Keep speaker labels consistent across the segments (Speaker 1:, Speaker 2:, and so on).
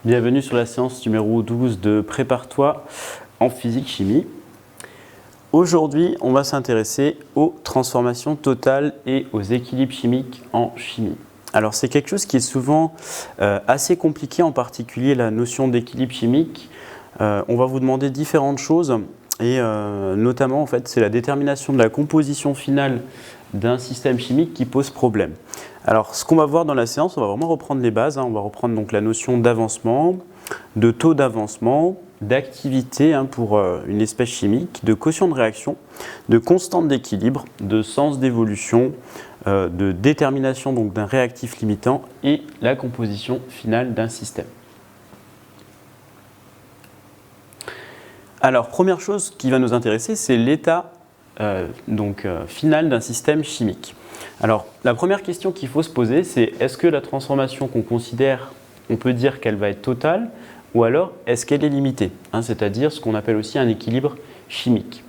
Speaker 1: Bienvenue sur la séance numéro 12 de Prépare-toi en physique-chimie. Aujourd'hui, on va s'intéresser aux transformations totales et aux équilibres chimiques en chimie. Alors c'est quelque chose qui est souvent assez compliqué, en particulier la notion d'équilibre chimique. On va vous demander différentes choses et notamment en fait, c'est la détermination de la composition finale d'un système chimique qui pose problème. Alors ce qu'on va voir dans la séance, on va vraiment reprendre les bases. On va reprendre donc la notion d'avancement, de taux d'avancement, d'activité pour une espèce chimique, de quotient de réaction, de constante d'équilibre, de sens d'évolution, de détermination donc d'un réactif limitant et la composition finale d'un système. Alors première chose qui va nous intéresser, c'est l'état final d'un système chimique. Alors la première question qu'il faut se poser, c'est est-ce que la transformation qu'on considère, on peut dire qu'elle va être totale ou alors est-ce qu'elle est limitée, c'est-à-dire ce qu'on appelle aussi un équilibre chimique.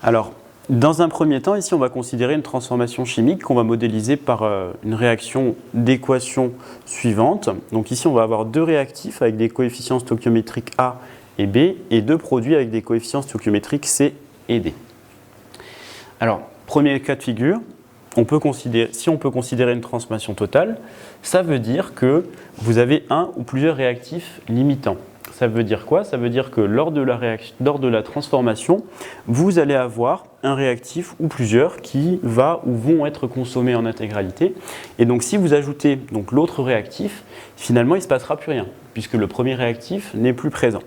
Speaker 1: Alors dans un premier temps, ici on va considérer une transformation chimique qu'on va modéliser par une réaction d'équation suivante. Donc ici on va avoir deux réactifs avec des coefficients stoichiométriques A et B et deux produits avec des coefficients stoichiométriques C et D. Alors, premier cas de figure, si on peut considérer une transformation totale, ça veut dire que vous avez un ou plusieurs réactifs limitants. Ça veut dire quoi? Ça veut dire que lors de la transformation, vous allez avoir un réactif ou plusieurs qui va ou vont être consommés en intégralité. Et donc si vous ajoutez donc, l'autre réactif, finalement il ne se passera plus rien, puisque le premier réactif n'est plus présent.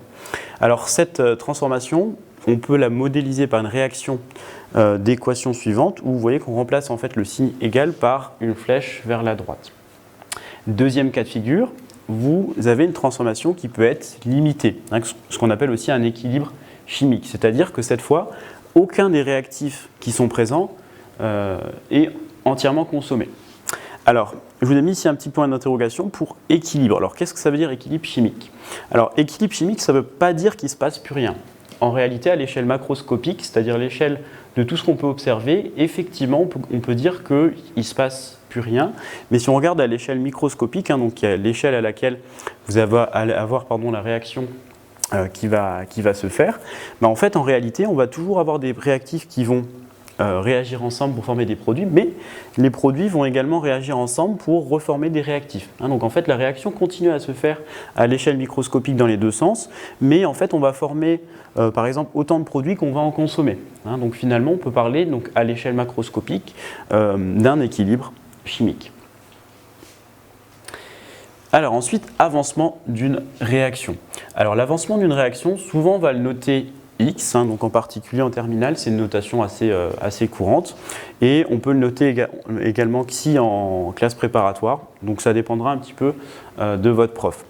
Speaker 1: Alors cette transformation, on peut la modéliser par une réaction d'équation suivante où vous voyez qu'on remplace en fait le signe égal par une flèche vers la droite. Deuxième cas de figure, vous avez une transformation qui peut être limitée, ce qu'on appelle aussi un équilibre chimique, c'est-à-dire que cette fois, aucun des réactifs qui sont présents est entièrement consommé. Alors, je vous ai mis ici un petit point d'interrogation pour équilibre. Alors, qu'est-ce que ça veut dire équilibre chimique? Alors, équilibre chimique, ça ne veut pas dire qu'il ne se passe plus rien. En réalité, à l'échelle macroscopique, c'est-à-dire l'échelle de tout ce qu'on peut observer, effectivement, on peut dire qu'il ne se passe plus rien. Mais si on regarde à l'échelle microscopique, donc à l'échelle à laquelle vous allez avoir la réaction qui va se faire, en fait, en réalité, on va toujours avoir des réactifs qui vont réagir ensemble pour former des produits, mais les produits vont également réagir ensemble pour reformer des réactifs. Donc en fait, la réaction continue à se faire à l'échelle microscopique dans les deux sens, mais en fait, on va former par exemple autant de produits qu'on va en consommer. Donc finalement, on peut parler à l'échelle macroscopique d'un équilibre chimique. Alors ensuite, avancement d'une réaction. Alors l'avancement d'une réaction, souvent on va le noter X, donc en particulier en terminale, c'est une notation assez courante. Et on peut le noter également Xi en classe préparatoire, donc ça dépendra un petit peu de votre prof.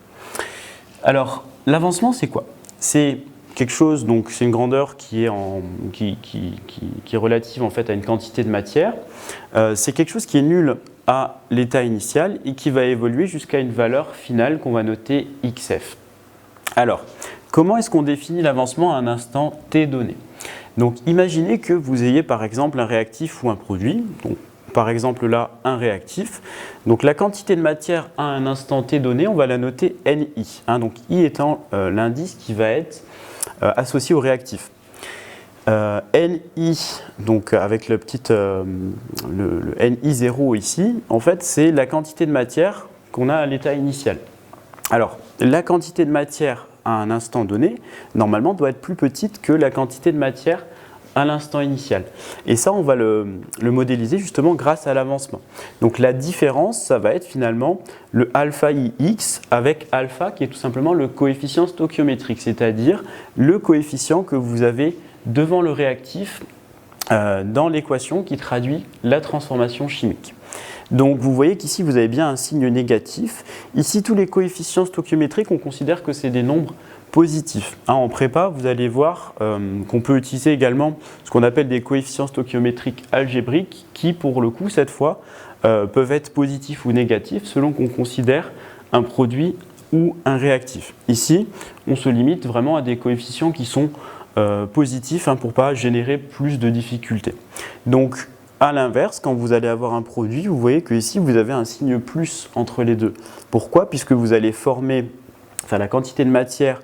Speaker 1: Alors, l'avancement, c'est quoi? C'est quelque chose, donc c'est une grandeur qui est relative en fait à une quantité de matière. C'est quelque chose qui est nul à l'état initial et qui va évoluer jusqu'à une valeur finale qu'on va noter XF. Alors, comment est-ce qu'on définit l'avancement à un instant t donné? Donc, imaginez que vous ayez par exemple un réactif ou un produit. Donc, par exemple là, un réactif. Donc, la quantité de matière à un instant t donné, on va la noter NI. Donc, I étant l'indice qui va être associé au réactif. NI, donc avec le NI0 ici, en fait, c'est la quantité de matière qu'on a à l'état initial. Alors, la quantité de matière à un instant donné, normalement, doit être plus petite que la quantité de matière à l'instant initial. Et ça, on va le modéliser justement grâce à l'avancement. Donc, la différence, ça va être finalement le alpha IX avec alpha qui est tout simplement le coefficient stoichiométrique, c'est-à-dire le coefficient que vous avez devant le réactif dans l'équation qui traduit la transformation chimique. Donc vous voyez qu'ici vous avez bien un signe négatif. Ici tous les coefficients stoichiométriques, on considère que c'est des nombres positifs. En prépa, vous allez voir qu'on peut utiliser également ce qu'on appelle des coefficients stoichiométriques algébriques qui pour le coup cette fois peuvent être positifs ou négatifs selon qu'on considère un produit ou un réactif. Ici, on se limite vraiment à des coefficients qui sont positifs pour ne pas générer plus de difficultés. Donc, à l'inverse, quand vous allez avoir un produit, vous voyez que ici vous avez un signe plus entre les deux. Pourquoi? Puisque vous allez former la quantité de matière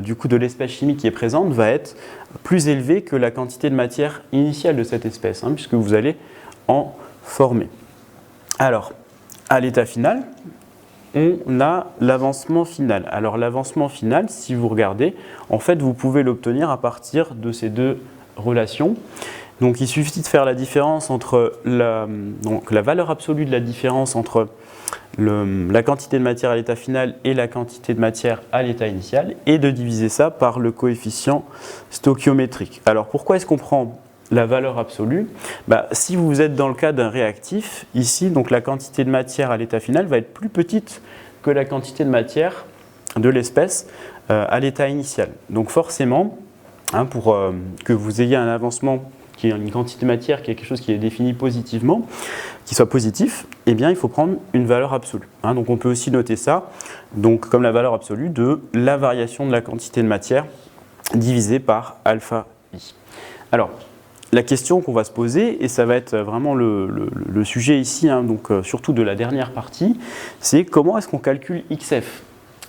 Speaker 1: du coup de l'espèce chimique qui est présente va être plus élevée que la quantité de matière initiale de cette espèce, puisque vous allez en former. Alors, à l'état final, on a l'avancement final. Alors l'avancement final, si vous regardez, en fait vous pouvez l'obtenir à partir de ces deux relations. Donc il suffit de faire la différence entre la valeur absolue de la différence entre la quantité de matière à l'état final et la quantité de matière à l'état initial et de diviser ça par le coefficient stoichiométrique. Alors pourquoi est-ce qu'on prend la valeur absolue? Si vous êtes dans le cas d'un réactif, ici donc la quantité de matière à l'état final va être plus petite que la quantité de matière de l'espèce à l'état initial. Donc forcément, pour que vous ayez un avancement qui est une quantité de matière, qui est quelque chose qui est défini positivement, qui soit positif, eh bien il faut prendre une valeur absolue. Donc on peut aussi noter ça donc, comme la valeur absolue de la variation de la quantité de matière divisée par alpha i. Alors, la question qu'on va se poser, et ça va être vraiment le sujet ici, donc surtout de la dernière partie, c'est comment est-ce qu'on calcule XF?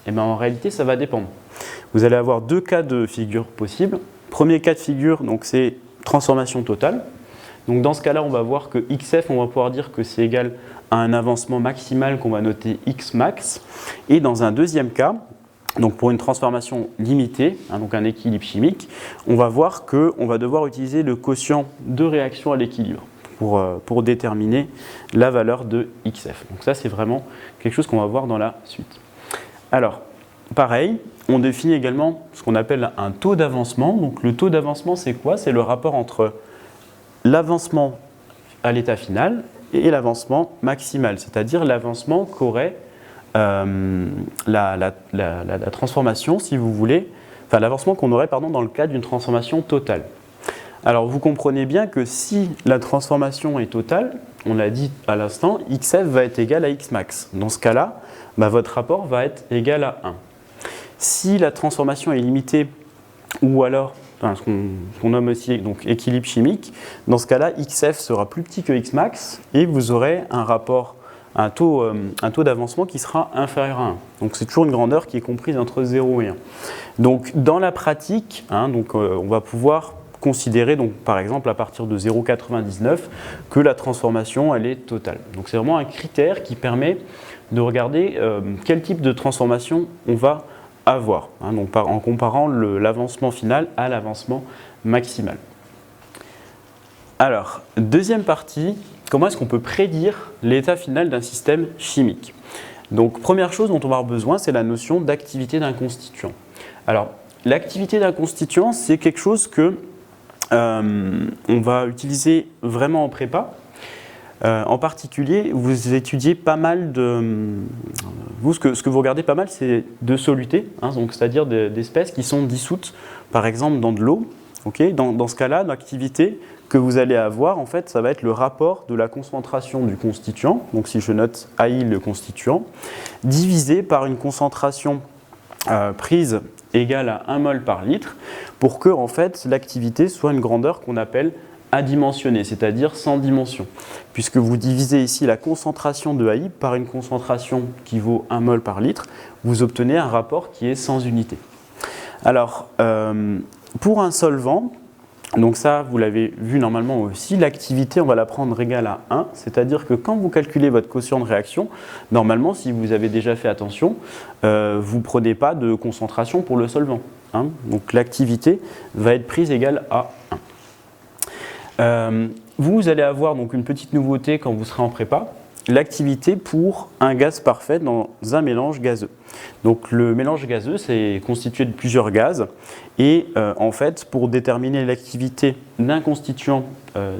Speaker 1: Eh bien, en réalité, ça va dépendre. Vous allez avoir deux cas de figure possibles. Premier cas de figure, c'est transformation totale. Donc dans ce cas-là, on va voir que XF, on va pouvoir dire que c'est égal à un avancement maximal qu'on va noter Xmax. Et dans un deuxième cas, donc pour une transformation limitée, donc un équilibre chimique, on va voir qu'on va devoir utiliser le quotient de réaction à l'équilibre pour déterminer la valeur de XF. Donc ça, c'est vraiment quelque chose qu'on va voir dans la suite. Alors, pareil, on définit également ce qu'on appelle un taux d'avancement. Donc le taux d'avancement, c'est quoi? C'est le rapport entre l'avancement à l'état final et l'avancement maximal, c'est-à-dire l'avancement qu'aurait la transformation, si vous voulez, enfin l'avancement qu'on aurait dans le cadre d'une transformation totale. Alors vous comprenez bien que si la transformation est totale, on l'a dit à l'instant, XF va être égal à Xmax. Dans ce cas-là, votre rapport va être égal à 1. Si la transformation est limitée, ou alors ce qu'on nomme aussi donc, équilibre chimique, dans ce cas-là, XF sera plus petit que Xmax et vous aurez un rapport, un taux d'avancement qui sera inférieur à 1. Donc c'est toujours une grandeur qui est comprise entre 0 et 1. Donc dans la pratique, on va pouvoir considérer, par exemple à partir de 0,99, que la transformation elle est totale. Donc c'est vraiment un critère qui permet de regarder quel type de transformation on va avoir, donc en comparant l'avancement final à l'avancement maximal. Alors, deuxième partie, comment est-ce qu'on peut prédire l'état final d'un système chimique? Donc, première chose dont on va avoir besoin, c'est la notion d'activité d'un constituant. Alors, l'activité d'un constituant, c'est quelque chose que on va utiliser vraiment en prépa. En particulier, vous étudiez pas mal ce que vous regardez pas mal, c'est de solutés, c'est-à-dire d'espèces qui sont dissoutes, par exemple, dans de l'eau. Dans ce cas-là, l'activité que vous allez avoir, en fait, ça va être le rapport de la concentration du constituant, donc si je note AI le constituant, divisé par une concentration prise égale à 1 mol par litre, pour que, en fait, l'activité soit une grandeur qu'on appelle adimensionnée, c'est-à-dire sans dimension, puisque vous divisez ici la concentration de AI par une concentration qui vaut 1 mol par litre, vous obtenez un rapport qui est sans unité. Alors, pour un solvant, donc ça, vous l'avez vu normalement aussi, l'activité, on va la prendre égale à 1, c'est-à-dire que quand vous calculez votre quotient de réaction, normalement, si vous avez déjà fait attention, vous ne prenez pas de concentration pour le solvant. Donc l'activité va être prise égale à 1. Vous allez avoir donc une petite nouveauté quand vous serez en prépa, l'activité pour un gaz parfait dans un mélange gazeux. Donc le mélange gazeux, c'est constitué de plusieurs gaz et en fait, pour déterminer l'activité d'un constituant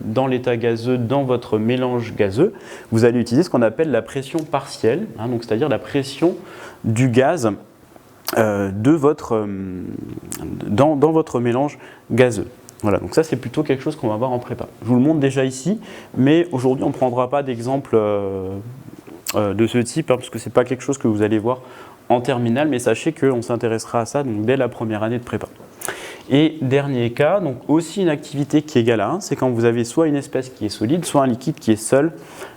Speaker 1: dans l'état gazeux, dans votre mélange gazeux, vous allez utiliser ce qu'on appelle la pression partielle, donc c'est-à-dire la pression du gaz dans votre mélange gazeux. Voilà, donc ça c'est plutôt quelque chose qu'on va voir en prépa. Je vous le montre déjà ici, mais aujourd'hui on ne prendra pas d'exemple de ce type, parce que ce n'est pas quelque chose que vous allez voir en terminale, mais sachez qu'on s'intéressera à ça donc, dès la première année de prépa. Et dernier cas, donc aussi une activité qui est égale à 1, c'est quand vous avez soit une espèce qui est solide, soit un liquide qui est seul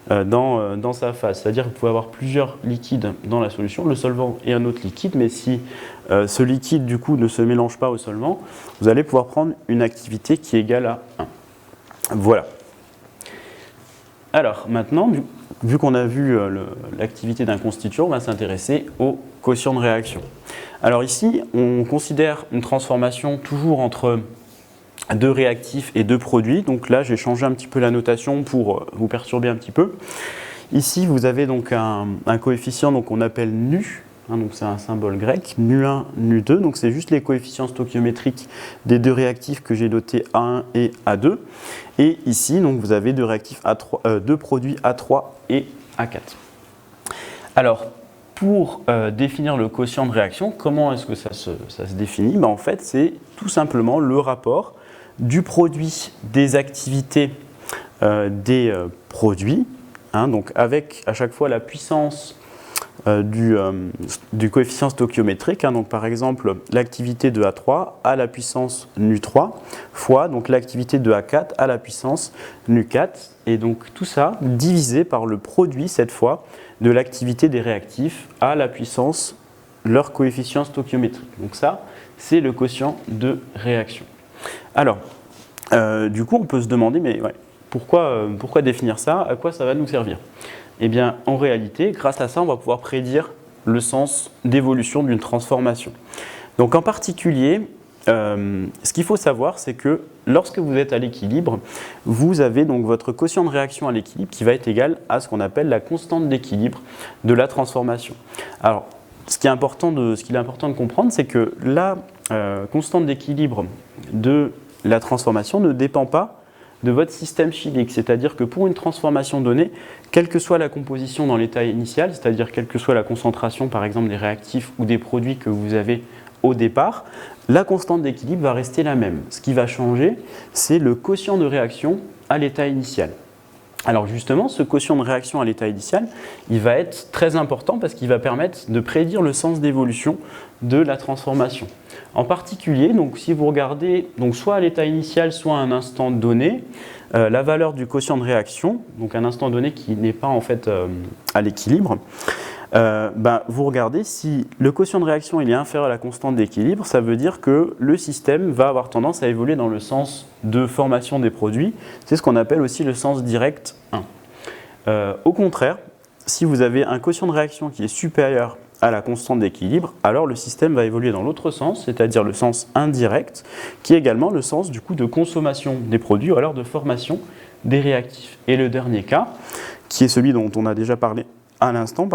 Speaker 1: dans sa phase. C'est-à-dire que vous pouvez avoir plusieurs liquides dans la solution, le solvant et un autre liquide, mais si ce liquide du coup ne se mélange pas au solvant, vous allez pouvoir prendre une activité qui est égale à 1. Voilà. Alors maintenant, vu qu'on a vu l'activité d'un constituant, on va s'intéresser au quotient de réaction. Alors ici, on considère une transformation toujours entre deux réactifs et deux produits. Donc là, j'ai changé un petit peu la notation pour vous perturber un petit peu. Ici, vous avez donc un coefficient qu'on appelle nu. Donc c'est un symbole grec, nu1, nu2. Donc c'est juste les coefficients stoichiométriques des deux réactifs que j'ai notés A1 et A2. Et ici, donc, vous avez deux produits A3 et A4. Alors, pour définir le quotient de réaction, comment est-ce que ça se définit? En fait, c'est tout simplement le rapport du produit des activités des produits, donc avec à chaque fois la puissance du coefficient stoichiométrique. Donc par exemple, l'activité de A3 à la puissance nu3 fois donc l'activité de A4 à la puissance nu4. Et donc tout ça divisé par le produit, cette fois, de l'activité des réactifs à la puissance leur coefficient stoichiométrique. Donc ça, c'est le quotient de réaction. Alors, du coup, on peut se demander, mais pourquoi définir ça? À quoi ça va nous servir? Eh bien, en réalité, grâce à ça, on va pouvoir prédire le sens d'évolution d'une transformation. Donc, en particulier, ce qu'il faut savoir, c'est que lorsque vous êtes à l'équilibre, vous avez donc votre quotient de réaction à l'équilibre qui va être égal à ce qu'on appelle la constante d'équilibre de la transformation. Alors, ce qu'il est important de comprendre, c'est que la constante d'équilibre de la transformation ne dépend pas de votre système chimique, c'est-à-dire que pour une transformation donnée, quelle que soit la composition dans l'état initial, c'est-à-dire quelle que soit la concentration par exemple des réactifs ou des produits que vous avez au départ, la constante d'équilibre va rester la même. Ce qui va changer, c'est le quotient de réaction à l'état initial. Alors justement, ce quotient de réaction à l'état initial, il va être très important parce qu'il va permettre de prédire le sens d'évolution de la transformation. En particulier, donc, si vous regardez soit à l'état initial, soit à un instant donné, la valeur du quotient de réaction, donc un instant donné qui n'est pas en fait à l'équilibre, vous regardez si le quotient de réaction il est inférieur à la constante d'équilibre, ça veut dire que le système va avoir tendance à évoluer dans le sens de formation des produits. C'est ce qu'on appelle aussi le sens direct 1. Au contraire, si vous avez un quotient de réaction qui est supérieur à la constante d'équilibre, alors le système va évoluer dans l'autre sens, c'est-à-dire le sens indirect, qui est également le sens du coup de consommation des produits ou alors de formation des réactifs. Et le dernier cas, qui est celui dont on a déjà parlé à l'instant,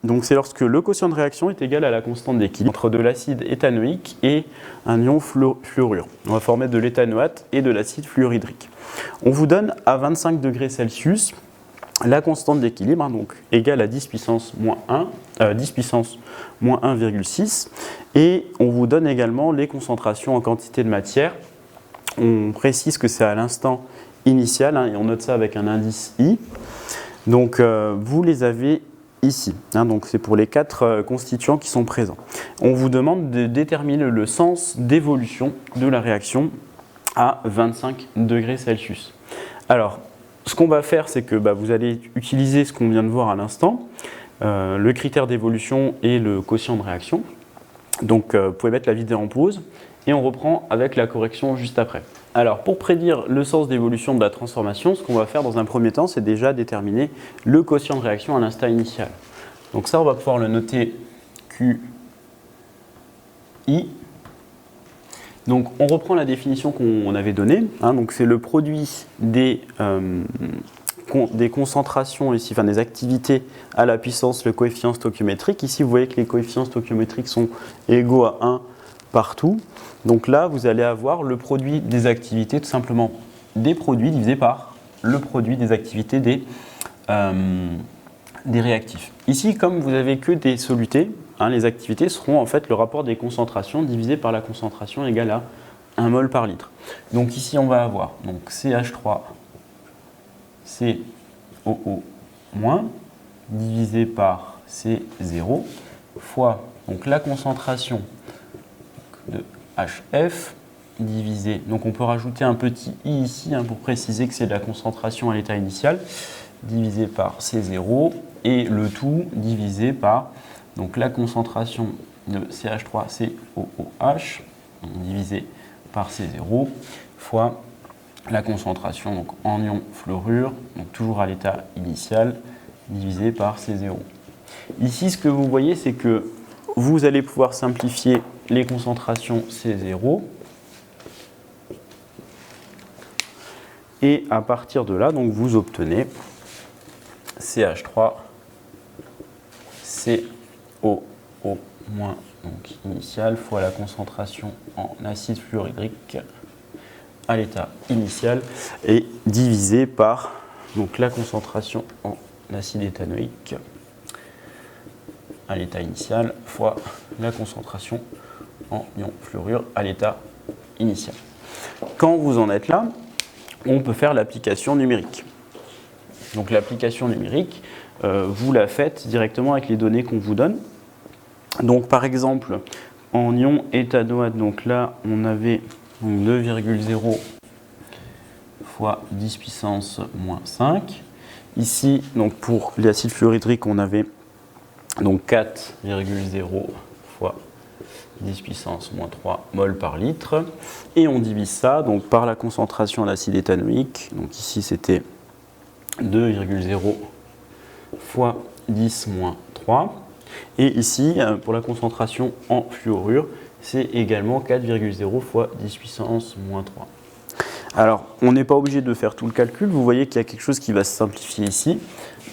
Speaker 1: donc c'est lorsque le quotient de réaction est égal à la constante d'équilibre entre de l'acide éthanoïque et un ion fluorure. On va former de l'éthanoate et de l'acide fluorhydrique. On vous donne à 25 degrés Celsius la constante d'équilibre, donc égale à 10 puissance moins 1,6, et on vous donne également les concentrations en quantité de matière. On précise que c'est à l'instant initial, et on note ça avec un indice I. Donc vous les avez ici, donc c'est pour les 4 constituants qui sont présents. On vous demande de déterminer le sens d'évolution de la réaction à 25 degrés Celsius. Alors, ce qu'on va faire, c'est que vous allez utiliser ce qu'on vient de voir à l'instant, le critère d'évolution et le quotient de réaction. Donc vous pouvez mettre la vidéo en pause et on reprend avec la correction juste après. Alors pour prédire le sens d'évolution de la transformation, ce qu'on va faire dans un premier temps, c'est déjà déterminer le quotient de réaction à l'instant initial. Donc ça, on va pouvoir le noter QI. Donc on reprend la définition qu'on avait donnée, donc c'est le produit des concentrations ici, des activités à la puissance le coefficient stoichiométrique. Ici vous voyez que les coefficients stoichiométriques sont égaux à 1 partout. Donc là vous allez avoir le produit des activités, tout simplement des produits divisé par le produit des activités des réactifs. Ici, comme vous n'avez que des solutés, les activités seront en fait le rapport des concentrations divisé par la concentration égale à 1 mol par litre. Donc ici on va avoir CH3 COO- divisé par C0 fois la concentration de HF divisé, donc on peut rajouter un petit i ici pour préciser que c'est de la concentration à l'état initial, divisé par C0, et le tout divisé par donc, la concentration de CH3COOH, divisé par C0, fois la concentration donc, en ion fluorure, donc toujours à l'état initial, divisé par C0. Ici, ce que vous voyez, c'est que vous allez pouvoir simplifier les concentrations C0. Et à partir de là, donc, vous obtenez CH3, COO- donc initial fois la concentration en acide fluorhydrique à l'état initial et divisé par donc, la concentration en acide éthanoïque à l'état initial fois la concentration en ion fluorure à l'état initial. Quand vous en êtes là, on peut faire l'application numérique. Donc l'application numérique, vous la faites directement avec les données qu'on vous donne. Donc par exemple, en ion éthanoate, donc là on avait 2,0 fois 10 puissance moins 5. Ici, donc pour l'acide fluorhydrique, on avait donc 4,0 fois 10 puissance moins 3 mol par litre. Et on divise ça donc, par la concentration en acide éthanoïque. Donc ici, c'était 2,0 fois 10 moins 3. Et ici, pour la concentration en fluorure, c'est également 4,0 fois 10 puissance moins 3. Alors, on n'est pas obligé de faire tout le calcul. Vous voyez qu'il y a quelque chose qui va se simplifier ici.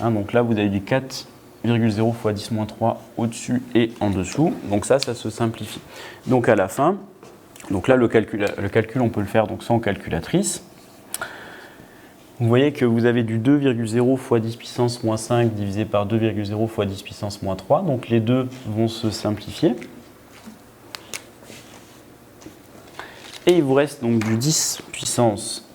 Speaker 1: Donc là, vous avez du 4,0 fois 10 moins 3 au-dessus et en dessous. Donc ça se simplifie. Donc à la fin, donc là, le calcul on peut le faire donc sans calculatrice. Vous voyez que vous avez du 2,0 fois 10 puissance moins 5 divisé par 2,0 fois 10 puissance moins 3. Donc les deux vont se simplifier. Et il vous reste donc du 10 puissance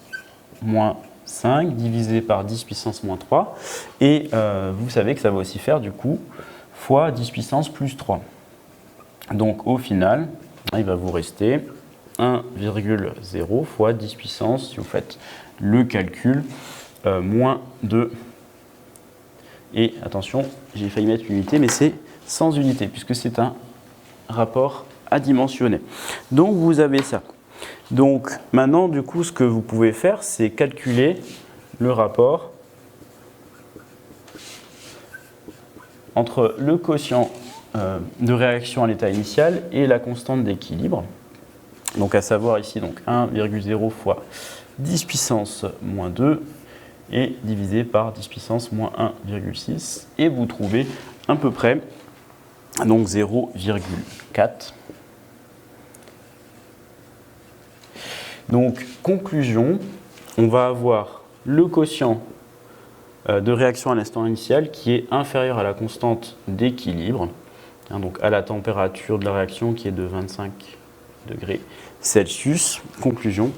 Speaker 1: moins 5 divisé par 10 puissance moins 3. Et vous savez que ça va aussi faire du coup fois 10 puissance plus 3. Donc au final, il va vous rester 1,0 fois 10 puissance, si vous faites le calcul, moins 2. Et attention, j'ai failli mettre une unité, mais c'est sans unité, puisque c'est un rapport adimensionné. Donc vous avez ça. Donc maintenant, du coup, ce que vous pouvez faire, c'est calculer le rapport entre le quotient de réaction à l'état initial et la constante d'équilibre. Donc à savoir ici donc 1,0 fois 10 puissance moins 2 et divisé par 10 puissance moins 1,6. Et vous trouvez à peu près donc 0,4. Donc, conclusion, on va avoir le quotient de réaction à l'instant initial qui est inférieur à la constante d'équilibre, donc à la température de la réaction qui est de 25 degrés Celsius. Conclusion.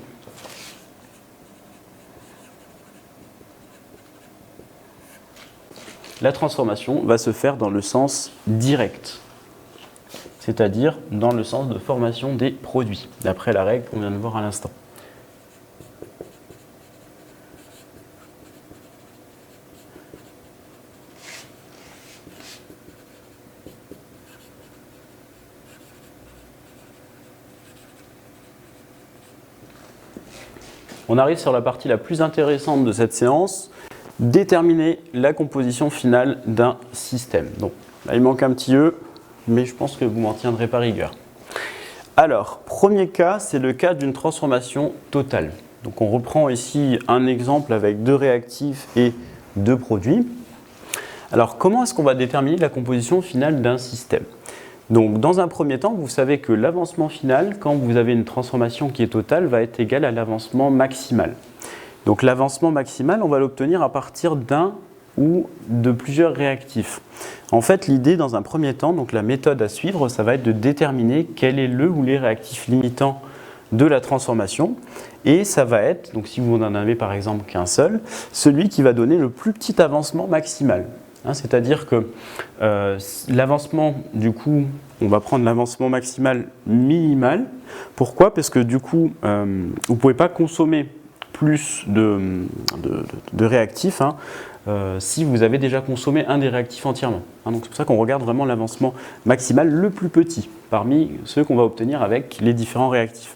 Speaker 1: La transformation va se faire dans le sens direct, c'est-à-dire dans le sens de formation des produits, d'après la règle qu'on vient de voir à l'instant. On arrive sur la partie la plus intéressante de cette séance, déterminer la composition finale d'un système. Donc là, il manque un petit E, mais je pense que vous m'en tiendrez par rigueur. Alors, premier cas, c'est le cas d'une transformation totale. Donc on reprend ici un exemple avec 2 réactifs et 2 produits. Alors comment est-ce qu'on va déterminer la composition finale d'un système ? Donc dans un premier temps, vous savez que l'avancement final, quand vous avez une transformation qui est totale, va être égal à l'avancement maximal. Donc l'avancement maximal, on va l'obtenir à partir d'un ou de plusieurs réactifs. En fait, l'idée dans un premier temps, donc la méthode à suivre, ça va être de déterminer quel est le ou les réactifs limitants de la transformation. Et ça va être, donc si vous n'en avez par exemple qu'un seul, celui qui va donner le plus petit avancement maximal. C'est-à-dire que l'avancement, du coup, on va prendre l'avancement maximal minimal. Pourquoi? Parce que du coup, vous ne pouvez pas consommer plus de réactifs si vous avez déjà consommé un des réactifs entièrement. Donc c'est pour ça qu'on regarde vraiment l'avancement maximal le plus petit parmi ceux qu'on va obtenir avec les différents réactifs.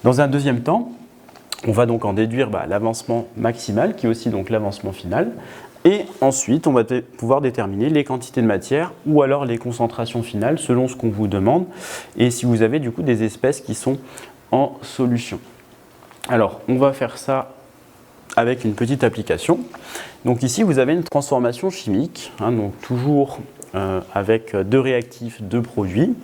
Speaker 1: Dans un deuxième temps, on va donc en déduire l'avancement maximal, qui est aussi donc l'avancement final. Et ensuite, on va pouvoir déterminer les quantités de matière ou alors les concentrations finales selon ce qu'on vous demande et si vous avez du coup des espèces qui sont en solution. Alors, on va faire ça avec une petite application. Donc ici, vous avez une transformation chimique, donc toujours avec deux réactifs, deux produits.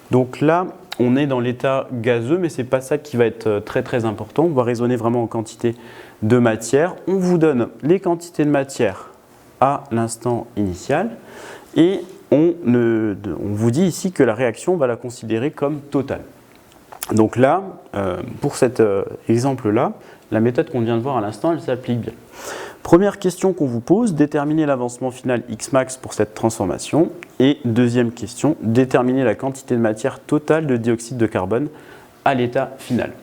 Speaker 1: Donc là, on est dans l'état gazeux, mais ce n'est pas ça qui va être très très important. On va raisonner vraiment en quantité de matière. On vous donne les quantités de matière à l'instant initial et on vous dit ici que la réaction, on va la considérer comme totale. Donc là, pour cet exemple-là, la méthode qu'on vient de voir à l'instant, elle s'applique bien. Première question qu'on vous pose, déterminer l'avancement final Xmax pour cette transformation. Et deuxième question, déterminer la quantité de matière totale de dioxyde de carbone à l'état final.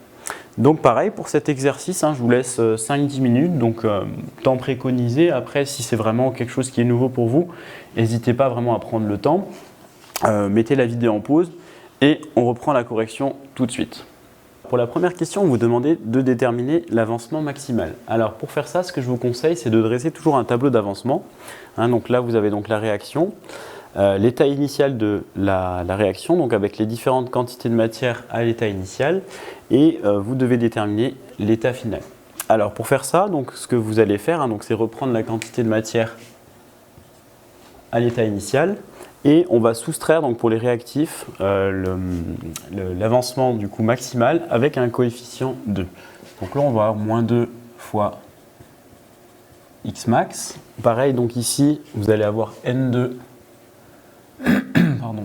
Speaker 1: Donc pareil, pour cet exercice, je vous laisse 5-10 minutes, donc temps préconisé. Après, si c'est vraiment quelque chose qui est nouveau pour vous, n'hésitez pas vraiment à prendre le temps. Mettez la vidéo en pause et on reprend la correction tout de suite. Pour la première question, on vous demandait de déterminer l'avancement maximal. Alors pour faire ça, ce que je vous conseille, c'est de dresser toujours un tableau d'avancement. Donc là, vous avez donc la réaction, l'état initial de la réaction, donc avec les différentes quantités de matière à l'état initial, et vous devez déterminer l'état final. Alors pour faire ça, donc, ce que vous allez faire, c'est reprendre la quantité de matière à l'état initial, et on va soustraire donc pour les réactifs l'avancement du coup maximal avec un coefficient 2. Donc là on va avoir moins 2 fois Xmax. Pareil, donc ici vous allez avoir N2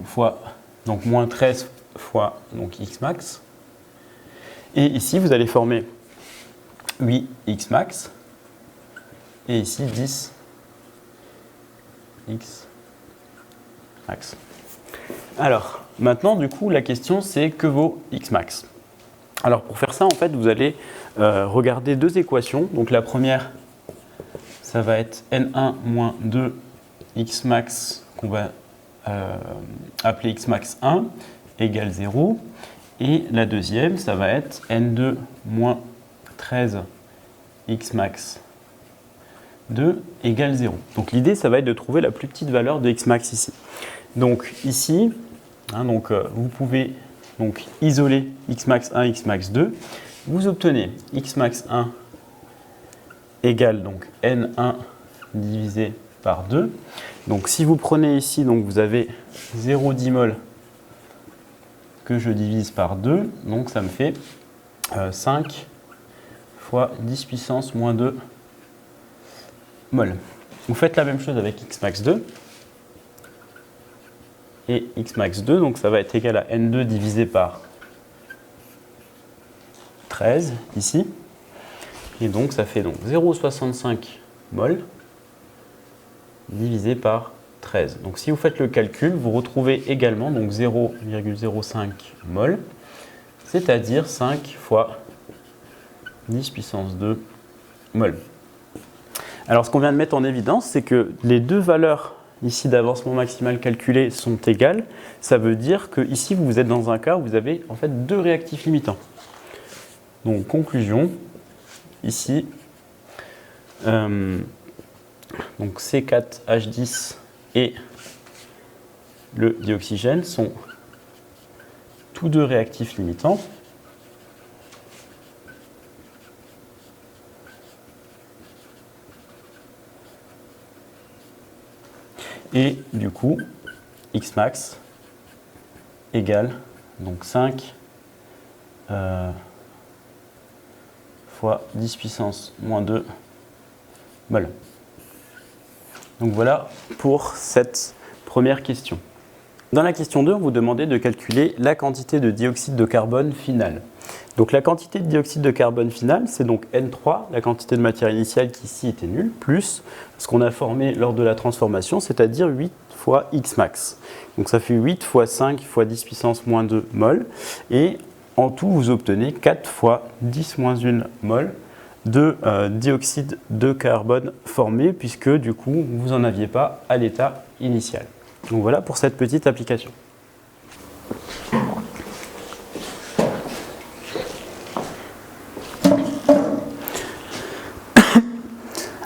Speaker 1: fois donc moins 13 fois donc Xmax. Et ici vous allez former 8 Xmax et ici 10 Xmax. Alors, maintenant, du coup, la question, c'est que vaut Xmax? Alors, pour faire ça, en fait, vous allez regarder deux équations. Donc, la première, ça va être N1 moins 2 Xmax, qu'on va appeler Xmax 1, égale 0. Et la deuxième, ça va être N2 moins 13 Xmax 2 égale 0. Donc, l'idée, ça va être de trouver la plus petite valeur de Xmax ici. Donc ici, vous pouvez isoler Xmax 1, Xmax 2. Vous obtenez Xmax 1 égale donc N1 divisé par 2. Donc si vous prenez ici, vous avez 0,10 mol que je divise par 2. Donc ça me fait 5 fois 10 puissance moins 2 mol. Vous faites la même chose avec Xmax 2. Et Xmax 2, donc ça va être égal à N2 divisé par 13 ici. Et donc ça fait 0,65 mol divisé par 13. Donc si vous faites le calcul, vous retrouvez également 0,05 mol, c'est-à-dire 5 fois 10 puissance 2 mol. Alors ce qu'on vient de mettre en évidence, c'est que les deux valeurs ici d'avancement maximal calculé sont égales. Ça veut dire que ici vous êtes dans un cas où vous avez en fait deux réactifs limitants. Donc conclusion, ici, donc C4H10 et le dioxygène sont tous deux réactifs limitants. Et du coup, Xmax égale donc 5 fois 10 puissance moins 2 mol. Donc voilà pour cette première question. Dans la question 2, on vous demandait de calculer la quantité de dioxyde de carbone finale. Donc la quantité de dioxyde de carbone finale, c'est donc N3, la quantité de matière initiale qui ici était nulle, plus ce qu'on a formé lors de la transformation, c'est-à-dire 8 fois X max. Donc ça fait 8 fois 5 fois 10 puissance moins 2 mol. Et en tout, vous obtenez 4 fois 10 moins 1 mol de dioxyde de carbone formé, puisque du coup, vous n'en aviez pas à l'état initial. Donc voilà pour cette petite application.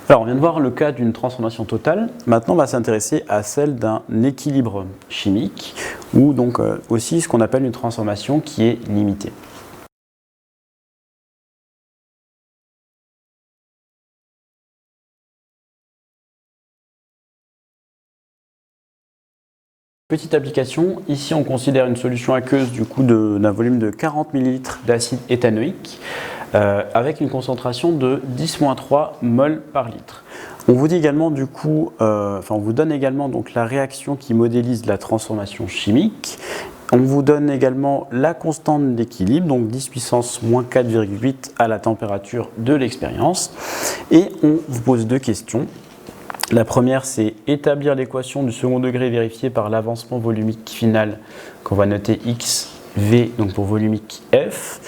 Speaker 1: Alors, on vient de voir le cas d'une transformation totale. Maintenant, on va s'intéresser à celle d'un équilibre chimique, ou donc aussi ce qu'on appelle une transformation qui est limitée. Petite application, ici on considère une solution aqueuse du coup d'un volume de 40 ml d'acide éthanoïque avec une concentration de 10-3 mol par litre. On vous dit également du coup, on vous donne également donc la réaction qui modélise la transformation chimique. On vous donne également la constante d'équilibre, donc 10 puissance moins 4,8 à la température de l'expérience. Et on vous pose deux questions. La première, c'est établir l'équation du second degré vérifiée par l'avancement volumique final qu'on va noter XV, donc pour volumique F.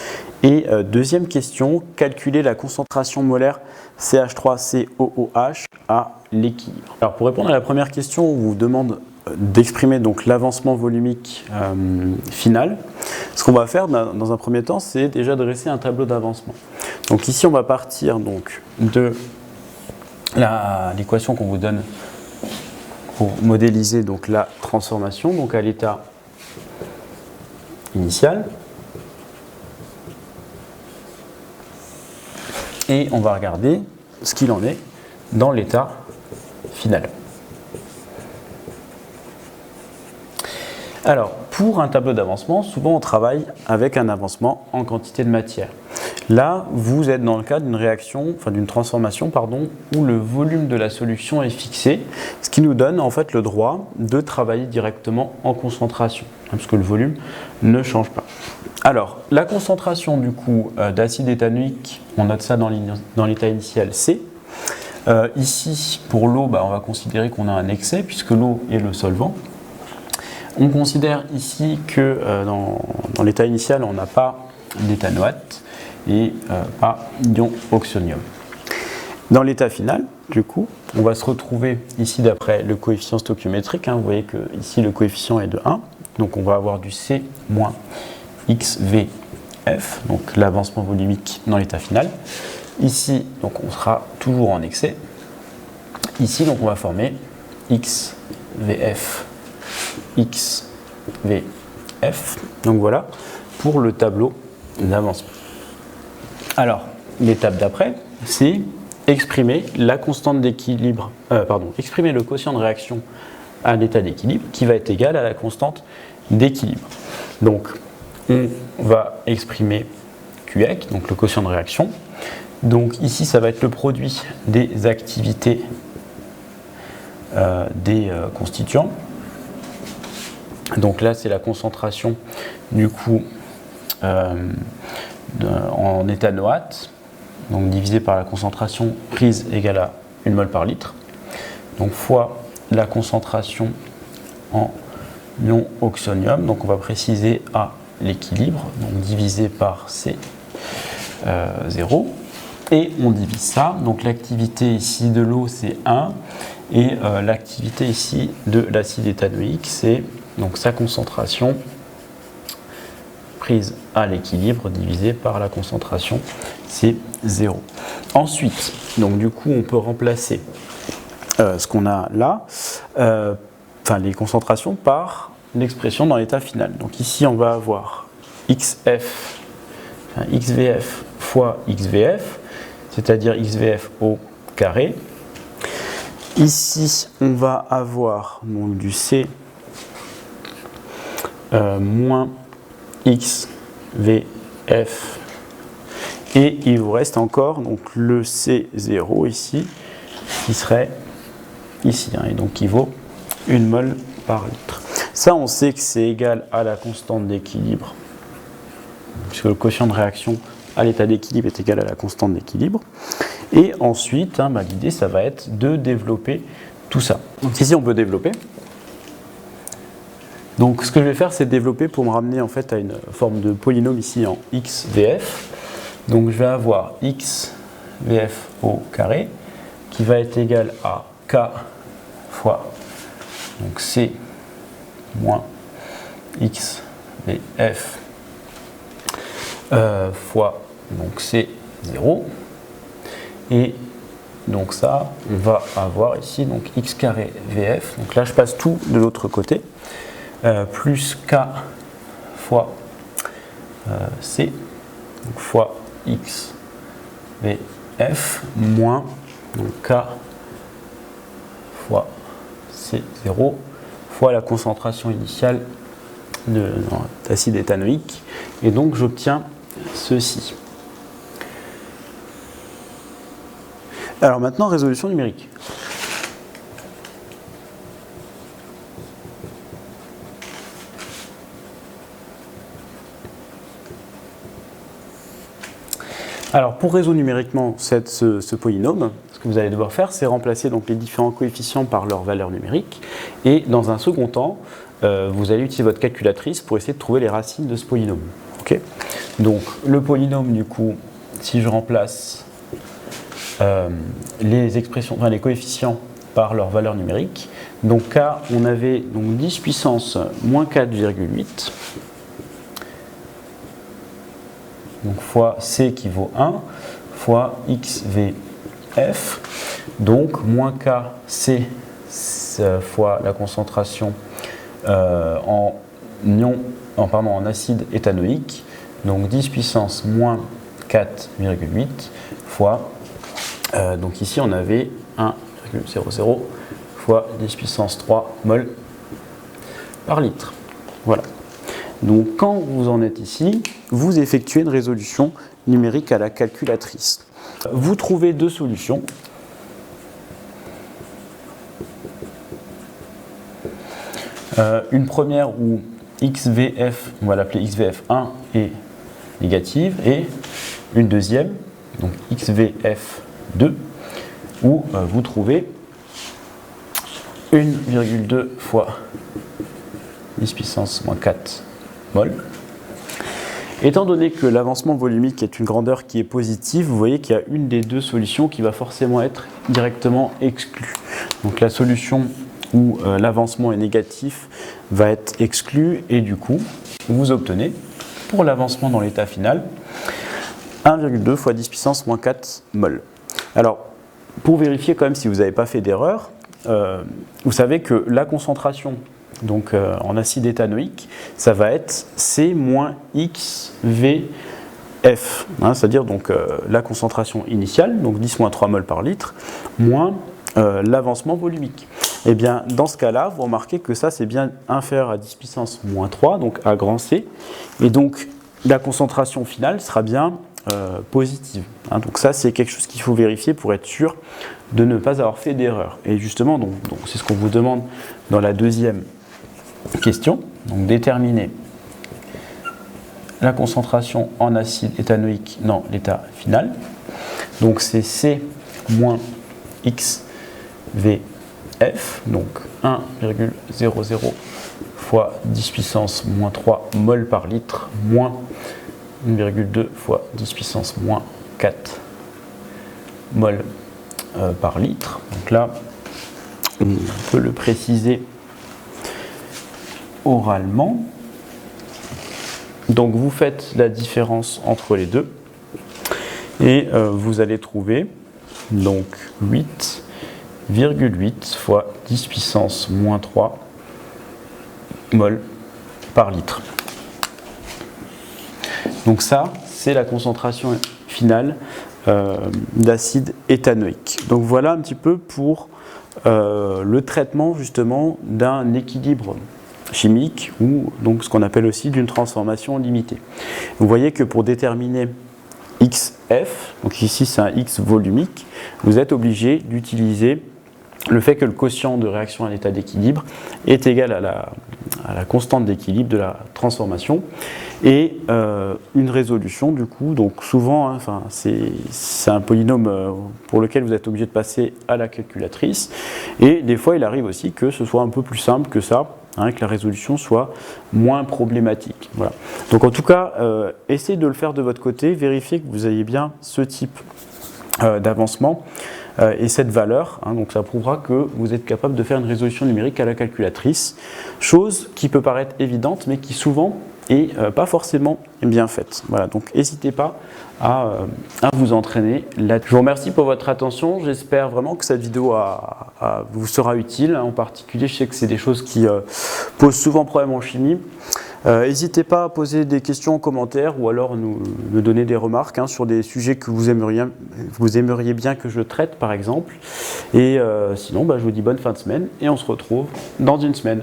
Speaker 1: Et deuxième question, calculer la concentration molaire CH3COOH à l'équilibre. Alors pour répondre à la première question, on vous demande d'exprimer donc l'avancement volumique final. Ce qu'on va faire dans un premier temps, c'est déjà dresser un tableau d'avancement. Donc ici, on va partir donc de l'équation qu'on vous donne pour modéliser donc la transformation, donc à l'état initial. Et on va regarder ce qu'il en est dans l'état final. Alors, pour un tableau d'avancement, souvent on travaille avec un avancement en quantité de matière. Là, vous êtes dans le cas d'une réaction, d'une transformation, où le volume de la solution est fixé, ce qui nous donne en fait le droit de travailler directement en concentration, parce que le volume ne change pas. Alors, la concentration du coup d'acide éthanoïque, on note ça dans l'état initial C. Ici, pour l'eau, on va considérer qu'on a un excès, puisque l'eau est le solvant. On considère ici que dans l'état initial, on n'a pas d'éthanoate et pas d'ion oxonium. Dans l'état final, du coup, on va se retrouver ici d'après le coefficient stoichiométrique. Vous voyez que ici le coefficient est de 1, donc on va avoir du C moins XVF, donc l'avancement volumique dans l'état final. Ici, donc on sera toujours en excès. Ici, donc on va former XVF, XVF. Donc voilà pour le tableau d'avancement. Alors, l'étape d'après, c'est exprimer la constante d'équilibre, exprimer le quotient de réaction à l'état d'équilibre qui va être égal à la constante d'équilibre. Donc, on va exprimer QEC, donc le quotient de réaction. Donc ici, ça va être le produit des activités des constituants. Donc là, c'est la concentration du coup en éthanoate, donc divisé par la concentration prise égale à 1 mol par litre, donc fois la concentration en ion oxonium, donc on va préciser à l'équilibre, donc divisé par C0, et on divise ça, donc l'activité ici de l'eau c'est 1, et l'activité ici de l'acide éthanoïque c'est donc sa concentration prise à l'équilibre divisé par la concentration, c'est 0. Ensuite, donc du coup, on peut remplacer ce qu'on a là, les concentrations par l'expression dans l'état final. Donc ici, on va avoir XVF fois XVF, c'est-à-dire XVF au carré. Ici, on va avoir donc, du C moins XVF, et il vous reste encore donc le C0 ici qui serait ici, et donc qui vaut 1 mol par litre. Ça, on sait que c'est égal à la constante d'équilibre puisque le quotient de réaction à l'état d'équilibre est égal à la constante d'équilibre. Et ensuite, l'idée, ça va être de développer tout ça. Donc ici, on peut développer. Donc ce que je vais faire, c'est développer pour me ramener en fait à une forme de polynôme ici en xvf. Donc je vais avoir xvf au carré qui va être égal à k fois donc c moins xvf fois donc c0. Et donc ça, on va avoir ici donc x carré vf. Donc là, je passe tout de l'autre côté. Plus k fois c donc fois x vf moins donc k fois c0 fois la concentration initiale d'acide éthanoïque, et donc j'obtiens ceci. Alors maintenant, résolution numérique. Alors pour résoudre numériquement ce polynôme, ce que vous allez devoir faire, c'est remplacer donc les différents coefficients par leur valeur numérique, et dans un second temps, vous allez utiliser votre calculatrice pour essayer de trouver les racines de ce polynôme. Okay. Donc le polynôme, du coup, si je remplace les coefficients par leur valeur numérique, donc K, on avait donc 10 puissance moins 4,8. Donc fois C qui vaut 1, fois XVF, donc moins K, C fois la concentration en acide éthanoïque, donc 10 puissance moins 4,8 fois, donc ici on avait 1,00 fois 10 puissance 3 mol par litre. Voilà. Donc quand vous en êtes ici, vous effectuez une résolution numérique à la calculatrice. Vous trouvez deux solutions. Une première où XVF, on va l'appeler XVF1, est négative, et une deuxième, donc XVF2, où vous trouvez 1,2 fois 10 puissance moins 4 mol. Étant donné que l'avancement volumique est une grandeur qui est positive, vous voyez qu'il y a une des deux solutions qui va forcément être directement exclue. Donc la solution où l'avancement est négatif va être exclu, et du coup, vous obtenez, pour l'avancement dans l'état final, 1,2 fois 10 puissance moins 4 mol. Alors, pour vérifier quand même si vous n'avez pas fait d'erreur, vous savez que la concentration donc en acide éthanoïque, ça va être C moins XVF, c'est-à-dire donc la concentration initiale, donc 10-3 mol par litre, moins l'avancement volumique. Et bien dans ce cas-là, vous remarquez que ça c'est bien inférieur à 10 puissance moins 3, donc à grand C, et donc la concentration finale sera bien positive. Donc ça c'est quelque chose qu'il faut vérifier pour être sûr de ne pas avoir fait d'erreur. Et justement, donc c'est ce qu'on vous demande dans la deuxième question, donc déterminer la concentration en acide éthanoïque dans l'état final. Donc c'est C moins XVF, donc 1,00 fois 10 puissance moins 3 mol par litre, moins 1,2 fois 10 puissance moins 4 mol par litre. Donc là, on peut le préciser oralement. Donc vous faites la différence entre les deux et vous allez trouver donc 8,8 fois 10 puissance moins 3 mol par litre. Donc ça, c'est la concentration finale d'acide éthanoïque. Donc voilà un petit peu pour le traitement justement d'un équilibre chimique, ou donc ce qu'on appelle aussi d'une transformation limitée. Vous voyez que pour déterminer XF, donc ici c'est un X volumique, vous êtes obligé d'utiliser le fait que le quotient de réaction à l'état d'équilibre est égal à la constante d'équilibre de la transformation, et une résolution du coup. Donc souvent, hein, c'est un polynôme pour lequel vous êtes obligé de passer à la calculatrice, et des fois il arrive aussi que ce soit un peu plus simple que ça, hein, que la résolution soit moins problématique. Voilà. Donc en tout cas, essayez de le faire de votre côté, vérifiez que vous ayez bien ce type d'avancement et cette valeur, hein, donc ça prouvera que vous êtes capable de faire une résolution numérique à la calculatrice, chose qui peut paraître évidente mais qui souvent est pas forcément bien faite. Voilà, donc n'hésitez pas à vous entraîner là. Je vous remercie pour votre attention, j'espère vraiment que cette vidéo vous sera utile, en particulier je sais que c'est des choses qui posent souvent problème en chimie. N'hésitez pas à poser des questions en commentaire ou alors nous donner des remarques, hein, sur des sujets que vous aimeriez bien que je traite par exemple. Et sinon, je vous dis bonne fin de semaine et on se retrouve dans une semaine.